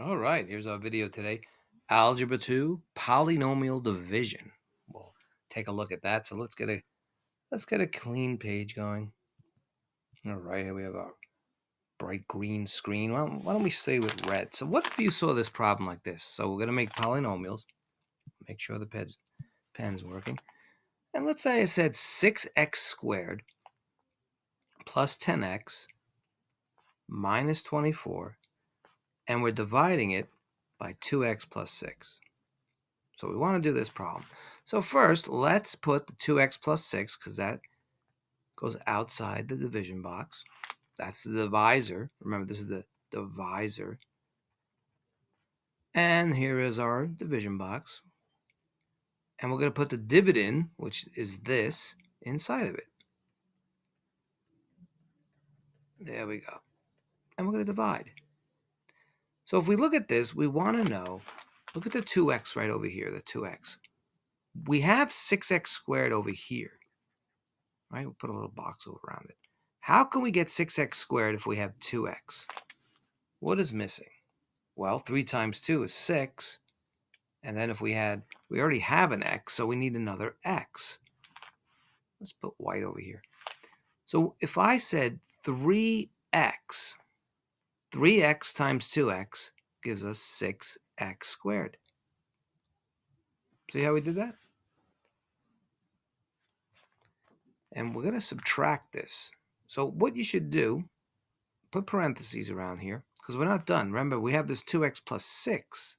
All right, here's our video today. Algebra 2, Polynomial Division. We'll take a look at that. So let's get a clean page going. All right, here we have our bright green screen. Why don't we stay with red? So what if you saw this problem like this? So we're going to make polynomials. Make sure the pen's working. And let's say I said 6x squared plus 10x minus 24, and we're dividing it by 2x plus 6. So we want to do this problem. So first, let's put the 2x plus 6, because that goes outside the division box. That's the divisor. Remember, this is the divisor. And here is our division box. And we're going to put the dividend, which is this, inside of it. There we go. And we're going to divide. So if we look at this, we want to know, look at the 2x right over here, the 2x. We have 6x squared over here. Right? We'll put a little box over around it. How can we get 6x squared if we have 2x? What is missing? Well, 3 times 2 is 6. And then if we already have an x, so we need another x. Let's put white over here. So if I said 3x times 2x gives us 6x squared. See how we did that? And we're going to subtract this. So what you should do, put parentheses around here, because we're not done. Remember, we have this 2x plus 6.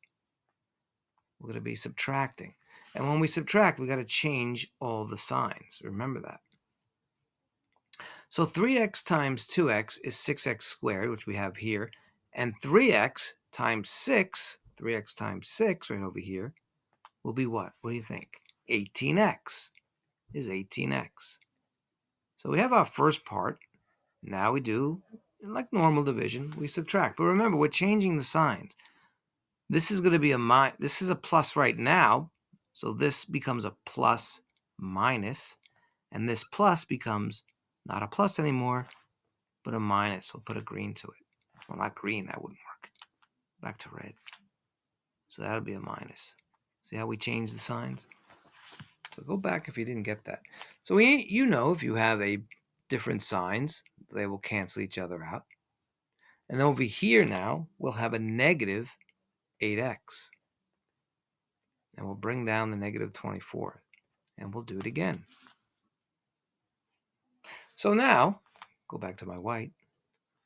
We're going to be subtracting. And when we subtract, we got to change all the signs. Remember that. So 3x times 2x is 6x squared, which we have here. And 3x times 6, 3x times 6 right over here, will be what? What do you think? 18x is 18x. So we have our first part. Now we do, like normal division, we subtract. But remember, we're changing the signs. This is going to be this is a plus right now. So this becomes a plus minus. And this plus becomes not a plus anymore, but a minus. We'll put a green to it. Well, not green, that wouldn't work. Back to red. So that'll be a minus. See how we change the signs? So go back if you didn't get that. So you know if you have a different signs, they will cancel each other out. And over here now, we'll have a negative 8x. And we'll bring down the negative 24. And we'll do it again. So now, go back to my white.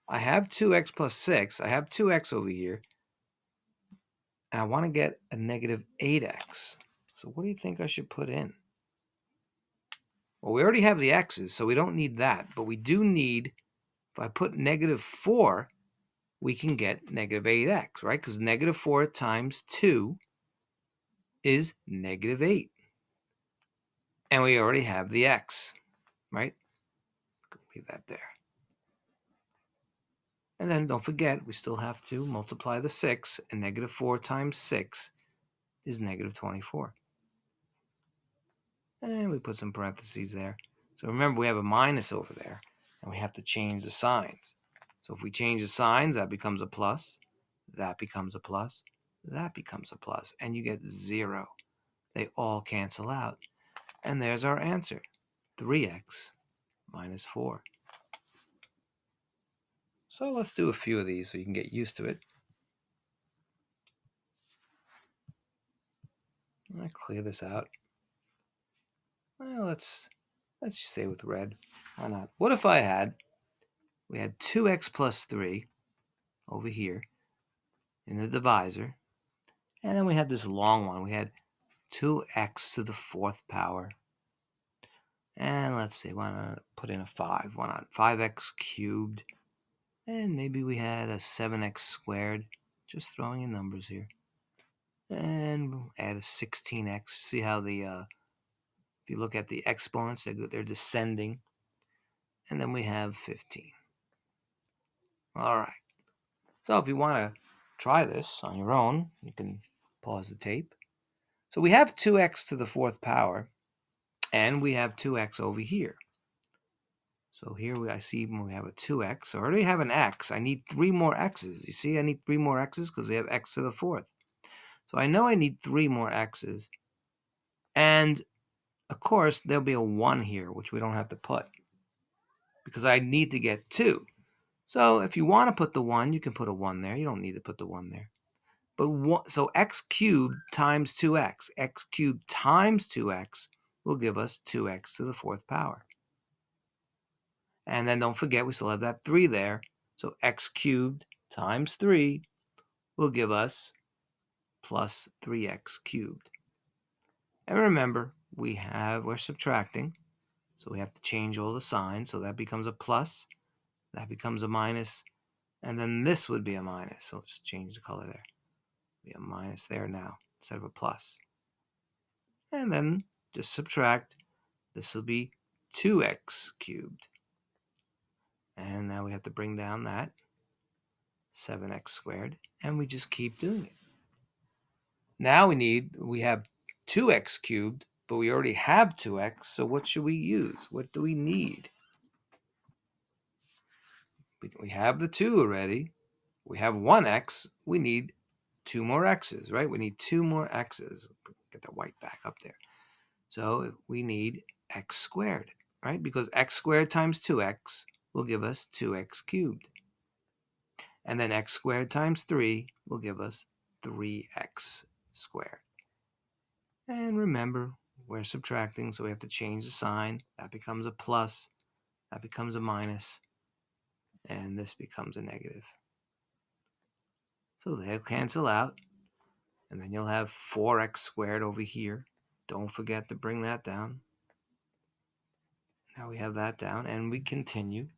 I have 2x plus 6. I have 2x over here. And I want to get a negative 8x. So what do you think I should put in? Well, we already have the x's, so we don't need that. But we do need, if I put negative 4, we can get negative 8x, right? Because negative 4 times 2 is negative 8. And we already have the x, right? Leave that there. And then don't forget, we still have to multiply the 6, and negative 4 times 6 is negative 24. And we put some parentheses there. So remember, we have a minus over there, and we have to change the signs. So if we change the signs, that becomes a plus, that becomes a plus, that becomes a plus, and you get 0. They all cancel out. And there's our answer, 3x minus 4. So let's do a few of these so you can get used to it. I'm going to clear this out. Well, let's stay with red. Why not? What if we had 2x plus 3 over here in the divisor, and then we had this long one. We had 2x to the 4th power. And let's see, why not put in a 5? Why not 5x cubed? And maybe we had a 7x squared. Just throwing in numbers here. And add a 16x. See how if you look at the exponents, they're descending. And then we have 15. All right. So if you want to try this on your own, you can pause the tape. So we have 2x to the 4th power, and we have 2x over here. So here I see when we have a 2x. So I already have an x. I need 3 more x's. You see I need 3 more x's because we have x to the 4th. So I know I need 3 more x's. And, of course, there'll be a 1 here, which we don't have to put because I need to get 2. So if you want to put the 1, you can put a 1 there. You don't need to put the 1 there. But so x cubed times 2x. X cubed times 2x will give us 2x to the 4th power. And then don't forget, we still have that 3 there. So x cubed times 3 will give us plus 3x cubed. And remember, we're subtracting. So we have to change all the signs. So that becomes a plus. That becomes a minus. And then this would be a minus. So let's change the color there. Be a minus there now instead of a plus. And then just subtract. This will be 2x cubed. And now we have to bring down that 7x squared. And we just keep doing it. Now we have 2x cubed, but we already have 2x. So what should we use? What do we need? We have the 2 already. We have 1x. We need 2 more x's, right? We need 2 more x's. Get the white back up there. So we need x squared, right? Because x squared times 2x will give us 2x cubed. And then x squared times 3 will give us 3x squared. And remember, we're subtracting, so we have to change the sign. That becomes a plus. That becomes a minus. And this becomes a negative. So they'll cancel out. And then you'll have 4x squared over here. Don't forget to bring that down. Now we have that down, and we continue.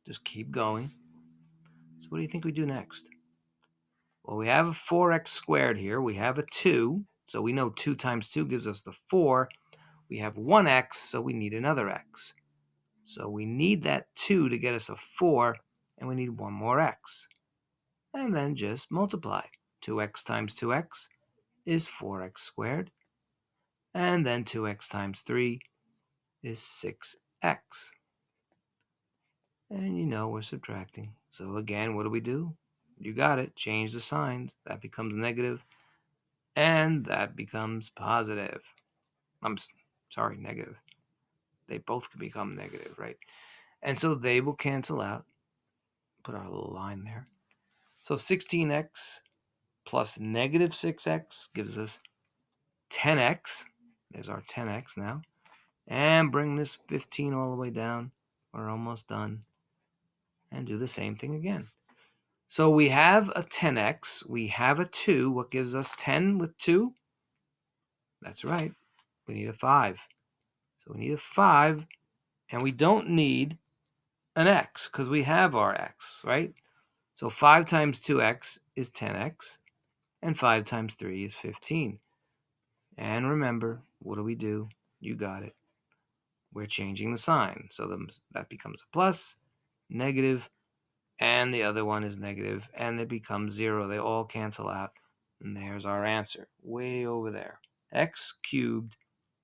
Just keep going. So what do you think we do next? Well, we have a 4x squared here. We have a 2. So we know 2 times 2 gives us the 4. We have 1x, so we need another x. So we need that 2 to get us a 4, and we need 1 more x. And then just multiply. 2x times 2x is 4x squared. And then 2x times 3 is 6x. And you know we're subtracting. So again, what do? You got it. Change the signs. That becomes negative, and that becomes positive. I'm sorry, negative. They both can become negative, right? And so they will cancel out. Put our little line there. So 16x plus negative 6x gives us 10x. There's our 10x now. And bring this 15 all the way down. We're almost done. And do the same thing again. So we have a 10x. We have a 2. What gives us 10 with 2? That's right. We need a 5. So we need a 5. And we don't need an x because we have our x, right? So 5 times 2x is 10x. And 5 times 3 is 15. And remember, what do? You got it. We're changing the sign. So that becomes a plus, negative, and the other one is negative, and it becomes 0. They all cancel out. And there's our answer, way over there. X cubed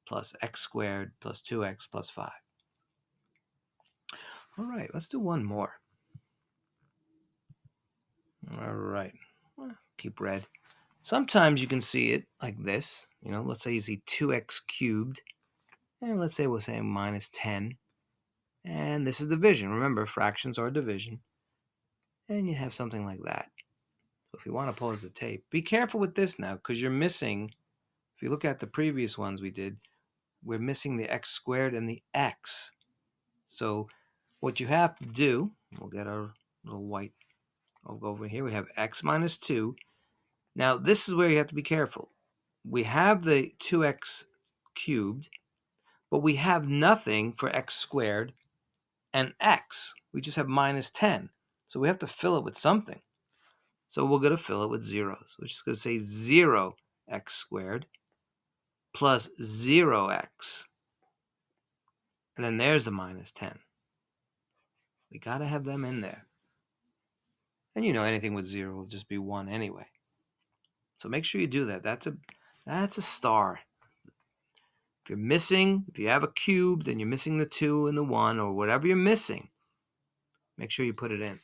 plus x squared plus 2x plus 5. All right, let's do one more. All right, keep red. Sometimes you can see it like this. Let's say you see 2x cubed. And let's say we'll say minus 10. And this is division. Remember, fractions are division. And you have something like that. So if you want to pause the tape, be careful with this now because you're missing, if you look at the previous ones we did, we're missing the x squared and the x. So what you have to do, we'll get our little white, I'll go over here. We have x minus 2. Now this is where you have to be careful. We have the 2x cubed, but we have nothing for x squared and x. We just have minus 10. So we have to fill it with something. So we're going to fill it with zeros, which is going to say 0x squared plus 0x. And then there's the minus 10. We got to have them in there. And anything with 0 will just be 1 anyway. So make sure you do that. That's a star. If you have a cube, then you're missing the 2 and the 1, or whatever you're missing, make sure you put it in.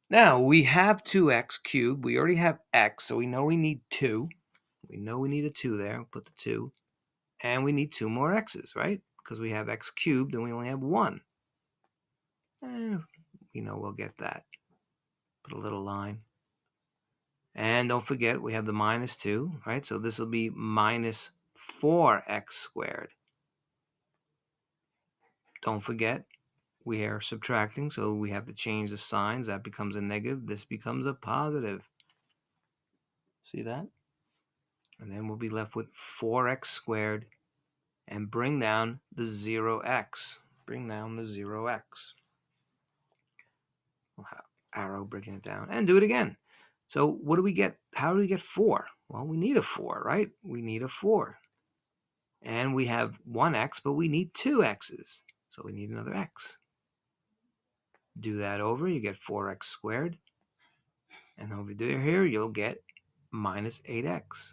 Now, we have 2x cubed. We already have x, so we know we need 2. We know we need a 2 there. Put the 2. And we need 2 more x's, right? Because we have x cubed and we only have 1. And we know we'll get that. Put a little line. And don't forget, we have the minus 2, right? So this will be minus 4x squared. Don't forget, we are subtracting, so we have to change the signs. That becomes a negative. This becomes a positive. See that? And then we'll be left with 4x squared. And bring down the 0x. Bring down the 0x. We'll have arrow breaking it down. And do it again. So what do we get? How do we get 4? Well, we need a 4, right? We need a 4. And we have 1x, but we need 2 x's. So we need another x. Do that over, you get 4x squared. And over here, you'll get minus 8x.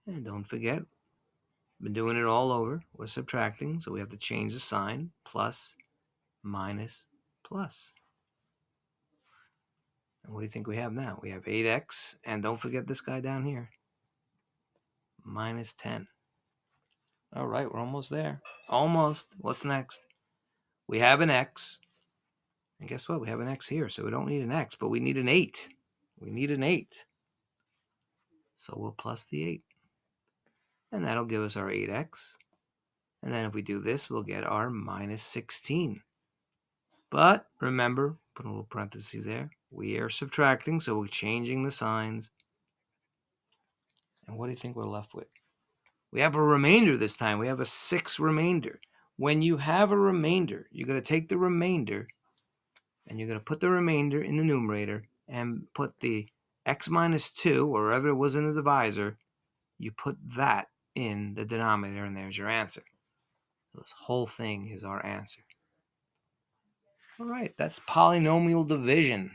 And don't forget, been doing it all over. We're subtracting, so we have to change the sign. Plus, minus, plus. And what do you think we have now? We have 8x, and don't forget this guy down here. Minus 10. All right, we're almost there. Almost. What's next? We have an x. And guess what? We have an x here, so we don't need an x, but we need an 8. We need an 8. So we'll plus the 8. And that'll give us our 8x. And then if we do this, we'll get our minus 16. But remember, put a little parenthesis there. We are subtracting, so we're changing the signs. And what do you think we're left with? We have a remainder this time. We have a 6 remainder. When you have a remainder, you're going to take the remainder, and you're going to put the remainder in the numerator and put the x minus 2, or wherever it was in the divisor, you put that in the denominator, and there's your answer. So this whole thing is our answer. All right, that's polynomial division.